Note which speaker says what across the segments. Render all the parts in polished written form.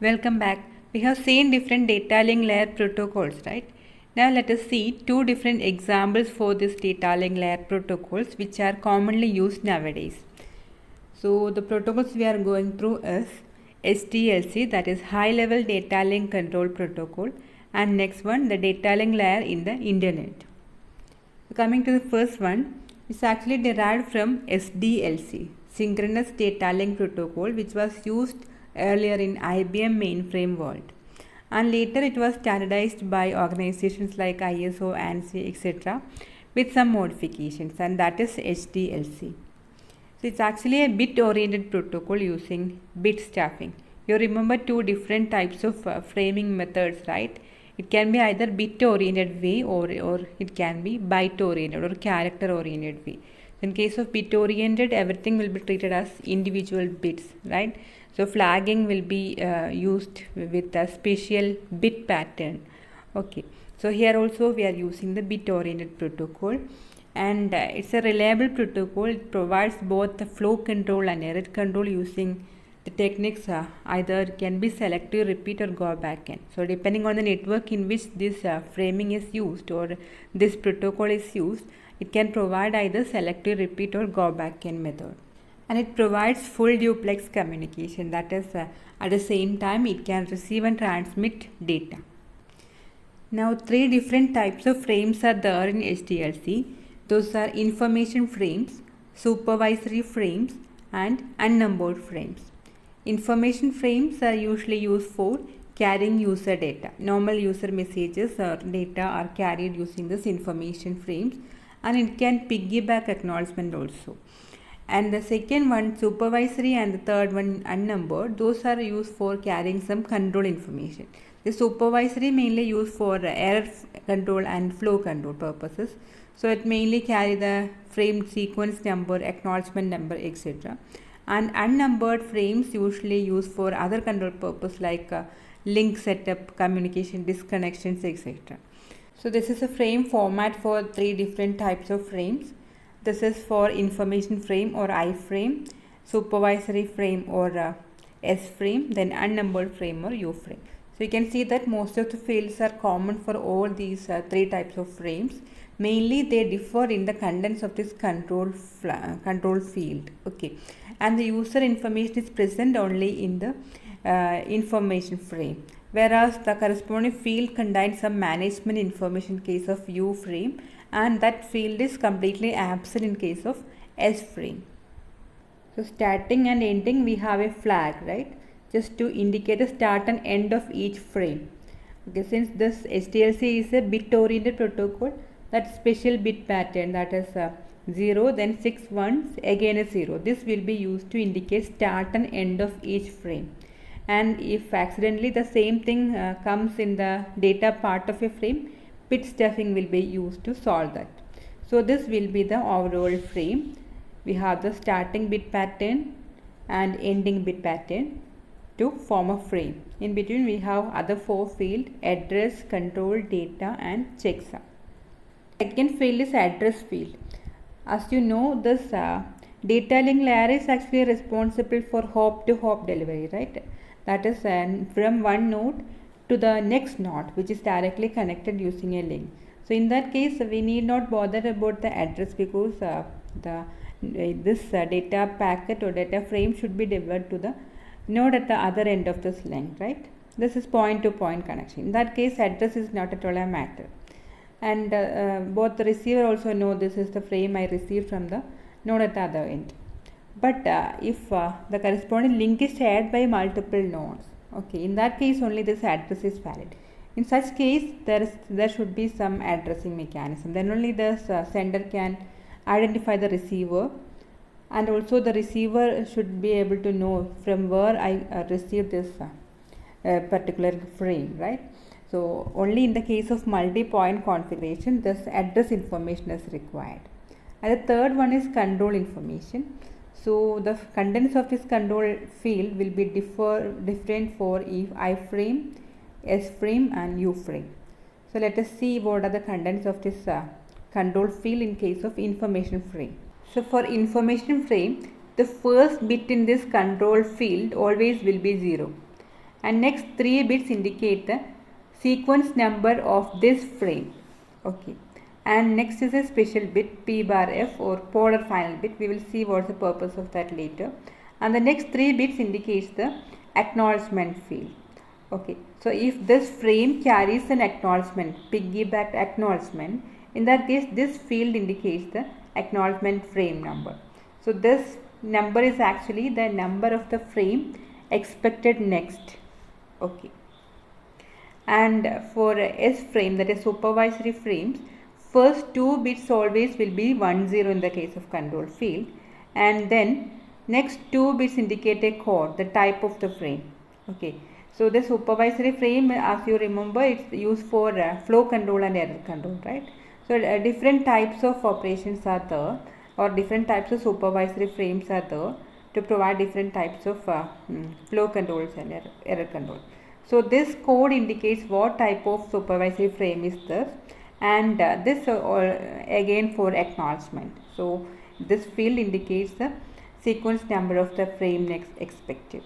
Speaker 1: Welcome back. We have seen different data link layer protocols, right? Now let us see two different examples for this data link layer protocols which are commonly used nowadays. So the protocols we are going through is SDLC, that is High Level Data Link Control Protocol, and next one the data link layer in the internet. So coming to the first one, it's actually derived from SDLC, Synchronous Data Link Protocol, which was used earlier in IBM mainframe world. And later it was standardized by organizations like ISO, ANSI, etc. with some modifications, and that is HDLC. So it's actually a bit-oriented protocol using bit stuffing. You remember two different types of framing methods, right? It can be either bit-oriented way or it can be byte-oriented or character-oriented way. In case of bit-oriented, everything will be treated as individual bits, right? So flagging will be used with a special bit pattern. Okay. So here also we are using the bit-oriented protocol, and it's a reliable protocol. It provides both the flow control and error control using the techniques either can be selective, repeat, or go back in. So depending on the network in which this framing is used or this protocol is used, it can provide either selective, repeat, or go back in method. And it provides full duplex communication, that is at the same time it can receive and transmit data. Now three different types of frames are there in SDLC. Those are information frames, supervisory frames, and unnumbered frames. Information frames are usually used for carrying user data. Normal user messages or data are carried using this information frames, and it can piggyback acknowledgement also. And the second one, supervisory, and the third one, unnumbered, those are used for carrying some control information. The supervisory mainly used for error control and flow control purposes. So it mainly carry the frame sequence number, acknowledgement number, etc. And unnumbered frames usually used for other control purpose like link setup, communication, disconnections, etc. So this is a frame format for three different types of frames. This is for information frame or I frame, supervisory frame or S frame, then unnumbered frame or U frame. So you can see that most of the fields are common for all these three types of frames. Mainly they differ in the contents of this control field. Okay, and the user information is present only in the information frame, whereas the corresponding field contains some management information in case of U frame, and that field is completely absent in case of S frame. So starting and ending, we have a flag, right, just to indicate the start and end of each frame. Okay, since this SDLC is a bit oriented protocol, that special bit pattern, that is 0, then 6 ones, again a 0, this will be used to indicate start and end of each frame. And if accidentally the same thing comes in the data part of a frame, bit stuffing will be used to solve that. So this will be the overall frame. We have the starting bit pattern and ending bit pattern to form a frame. In between we have other four fields: address, control, data, and checksum. Second field is address field. As you know, this data link layer is actually responsible for hop to hop delivery, right? That is from one node to the next node, which is directly connected using a link. So in that case, we need not bother about the address because this data packet or data frame should be delivered to the node at the other end of this link, right? This is point to point connection. In that case, address is not at all a matter. And both the receiver also know this is the frame I received from the node at the other end. But if the corresponding link is shared by multiple nodes, okay, in that case only this address is valid. In such case, there should be some addressing mechanism. Then only the sender can identify the receiver, and also the receiver should be able to know from where I received this particular frame, right? So only in the case of multi-point configuration, this address information is required. And the third one is control information. So the contents of this control field will be different for I frame, S frame, and U frame. So let us see what are the contents of this control field in case of information frame. So for information frame, the first bit in this control field always will be 0. and next 3 bits indicate the sequence number of this frame. Okay, and next is a special bit P bar F or polar final bit. We will see what's the purpose of that later. And the next 3 bits indicates the acknowledgement field. Okay, so if this frame carries an acknowledgement, piggyback acknowledgement, in that case this field indicates the acknowledgement frame number. So this number is actually the number of the frame expected next. Okay, and for S frame, that is supervisory frames, first 2 bits always will be 10 in the case of control field, and then next 2 bits indicate a code, the type of the frame. Okay, so the supervisory frame, as you remember, it's used for flow control and error control, right? So different types of operations are there, or different types of supervisory frames are there to provide different types of flow controls and error control. So this code indicates what type of supervisory frame is this, and this again for acknowledgement. So this field indicates the sequence number of the frame next expected.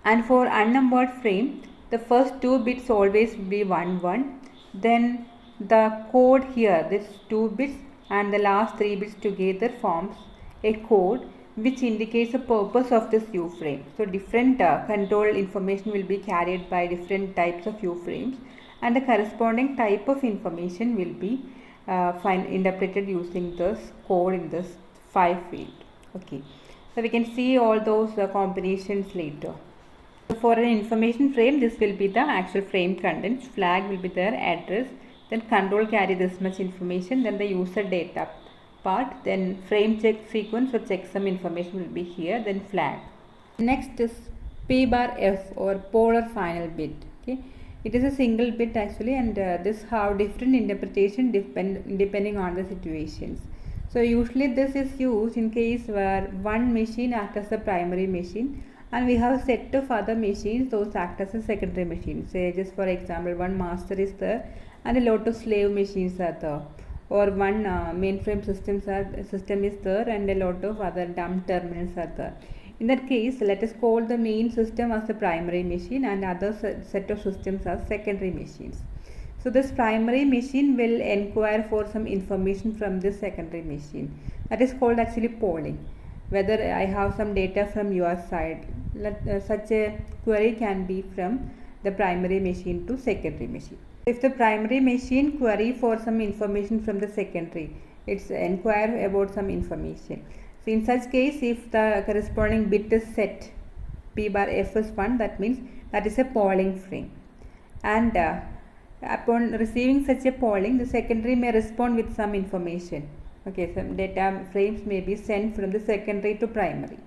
Speaker 1: And for unnumbered frame, the first 2 bits always will be 1 1. Then the code here, this 2 bits and the last 3 bits together forms a code which indicates the purpose of this U frame. So different control information will be carried by different types of U frames, and the corresponding type of information will be interpreted using this code in this 5 field. Okay, so we can see all those combinations later. So for an information frame, this will be the actual frame contents, flag will be there, address, then control carry this much information, then the user data part, then frame check sequence or checksum information will be here, then flag. Next is P bar F or polar final bit. Okay, it is a single bit actually, and this have different interpretation depending on the situations. So usually this is used in case where one machine acts as a primary machine and we have a set of other machines, those act as a secondary machines. Say just for example, one master is there and a lot of slave machines are there, or one mainframe system is there and a lot of other dumb terminals are there. In that case, let us call the main system as the primary machine and other set of systems as secondary machines. So this primary machine will inquire for some information from this secondary machine. That is called actually polling. Whether I have some data from your side, such a query can be from the primary machine to secondary machine. If the primary machine query for some information from the secondary, it's inquire about some information. So in such case, if the corresponding bit is set, P bar F is 1, that means that is a polling frame. And upon receiving such a polling, the secondary may respond with some information. Okay, some data frames may be sent from the secondary to primary.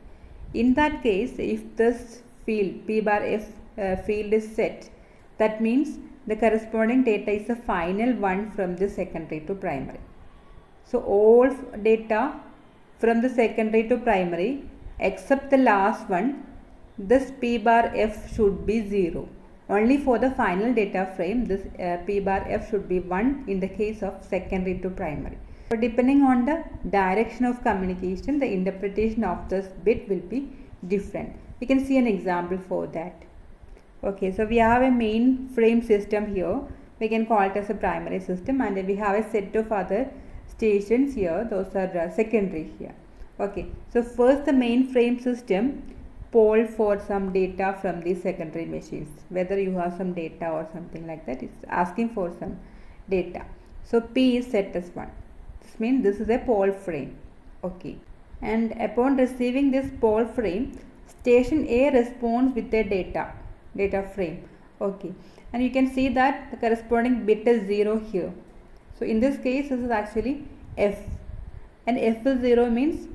Speaker 1: In that case, if this field P bar F field is set, that means the corresponding data is the final one from the secondary to primary. So all data from the secondary to primary except the last one, this P bar F should be 0. Only for the final data frame, this P bar F should be 1 in the case of secondary to primary. So depending on the direction of communication, the interpretation of this bit will be different. We can see an example for that. Okay, so we have a main frame system here. We can call it as a primary system, and then we have a set of other stations here. Those are secondary here. Okay, so first the main frame system poll for some data from the secondary machines. Whether you have some data or something like that, it's asking for some data. So P is set as 1. This means this is a poll frame. Okay, and upon receiving this poll frame, station A responds with a data frame. Okay, and you can see that the corresponding bit is 0 here. So in this case, this is actually F, and F is 0 means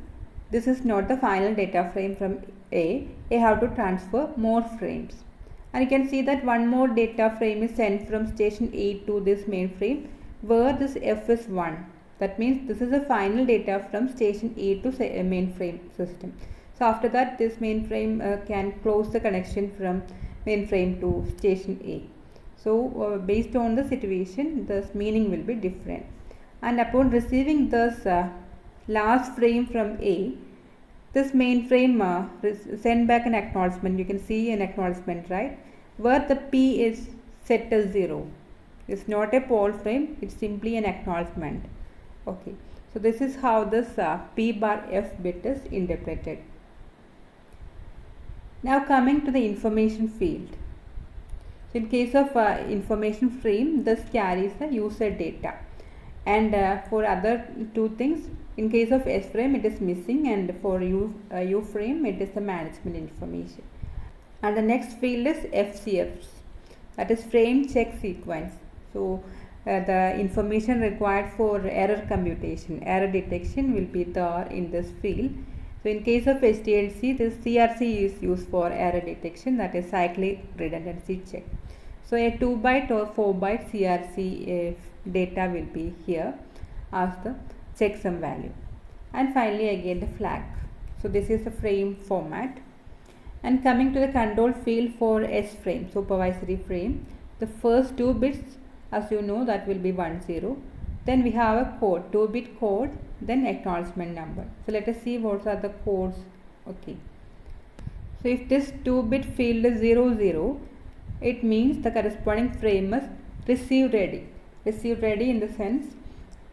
Speaker 1: this is not the final data frame from A. I have to transfer more frames, and you can see that one more data frame is sent from station A to this mainframe where this F is 1. That means this is the final data from station A to mainframe system. So after that, this mainframe can close the connection from mainframe to station A. So based on the situation, this meaning will be different. And upon receiving this last frame from A, this mainframe send back an acknowledgement. You can see an acknowledgement, right, where the P is set as 0. It's not a poll frame, it's simply an acknowledgement. Okay, so this is how this P bar F bit is interpreted. Now coming to the information field. So in case of information frame, this carries the user data, and for other two things, in case of S frame it is missing, and for U frame it is the management information. And the next field is FCFs, that is frame check sequence. So the information required for error computation, error detection will be there in this field. So in case of SDLC, this CRC is used for error detection, that is cyclic redundancy check. So a 2 byte or 4 byte CRC data will be here as the checksum value. And finally again the flag. So this is the frame format. And coming to the control field for S frame, supervisory frame, the first 2 bits, as you know, that will be 10. Then we have a code, 2-bit code, then acknowledgement number. So let us see what are the codes. Okay. So if this 2-bit field is 00, it means the corresponding frame is receive ready. Receive ready in the sense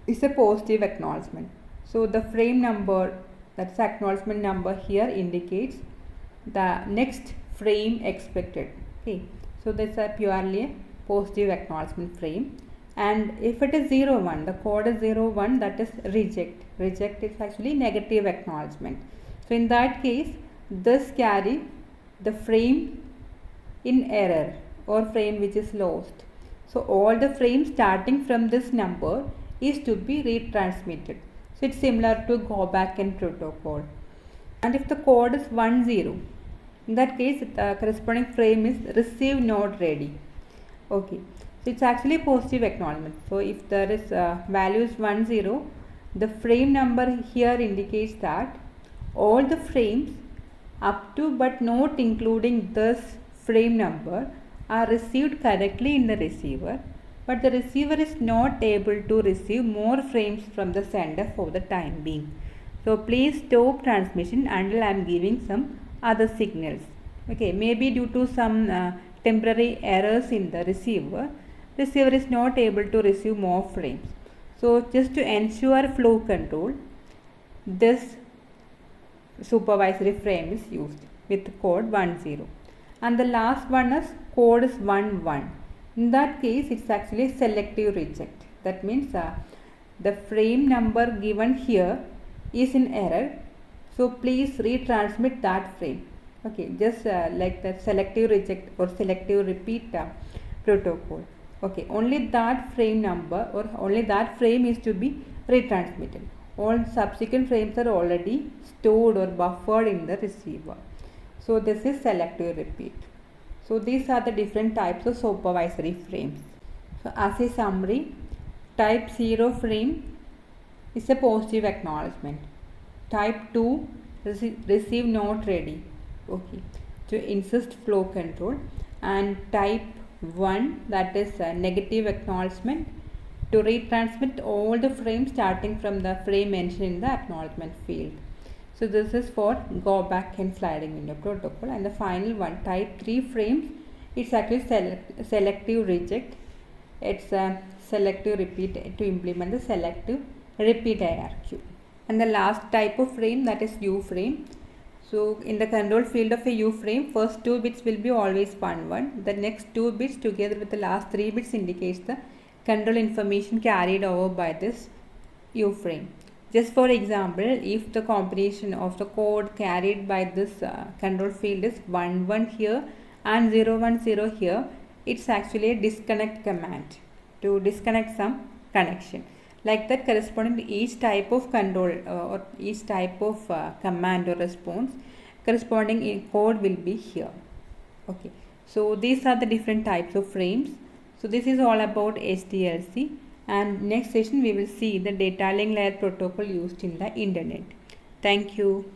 Speaker 1: is a positive acknowledgement. So the frame number, that's the acknowledgement number here, indicates the next frame expected. Okay. So that's a purely a positive acknowledgement frame. And if it is 01, the code is 01, that is reject. Reject is actually negative acknowledgement. So in that case, this carry the frame in error or frame which is lost. So all the frames starting from this number is to be retransmitted. So it's similar to go back in protocol. And if the code is 10, in that case the corresponding frame is receive not ready. Okay. So it's actually a positive acknowledgement. So if there is value is 10, the frame number here indicates that all the frames up to but not including this frame number are received correctly in the receiver, but the receiver is not able to receive more frames from the sender for the time being. So please stop transmission until I am giving some other signals. Okay, maybe due to some temporary errors in the receiver is not able to receive more frames. So just to ensure flow control, this supervisory frame is used with code 10. And the last one is code is 11. In that case, it's actually selective reject. That means the frame number given here is in error. So please retransmit that frame. Okay, just like the selective reject or selective repeat protocol. Okay, only that frame number or only that frame is to be retransmitted. All subsequent frames are already stored or buffered in the receiver. So this is selective repeat. So these are the different types of supervisory frames. So as a summary, type 0 frame is a positive acknowledgement. Type 2, receive not ready. Okay, to insist flow control. And type 1, that is a negative acknowledgement, to retransmit all the frames starting from the frame mentioned in the acknowledgement field. So this is for go back and sliding window protocol. And the final one, type 3 frames, it's actually selective reject. It's a selective repeat to implement the selective repeat IRQ. And the last type of frame, that is U frame. So in the control field of a U frame, first 2 bits will be always 1. The next 2 bits together with the last 3 bits indicates the control information carried over by this U frame. Just for example, if the combination of the code carried by this control field is 11 here and 010 here, it's actually a disconnect command to disconnect some connection. Like that, corresponding to each type of control or each type of command or response, corresponding code will be here. Okay, so these are the different types of frames. So this is all about SDLC, and next session we will see the data link layer protocol used in the internet. Thank you.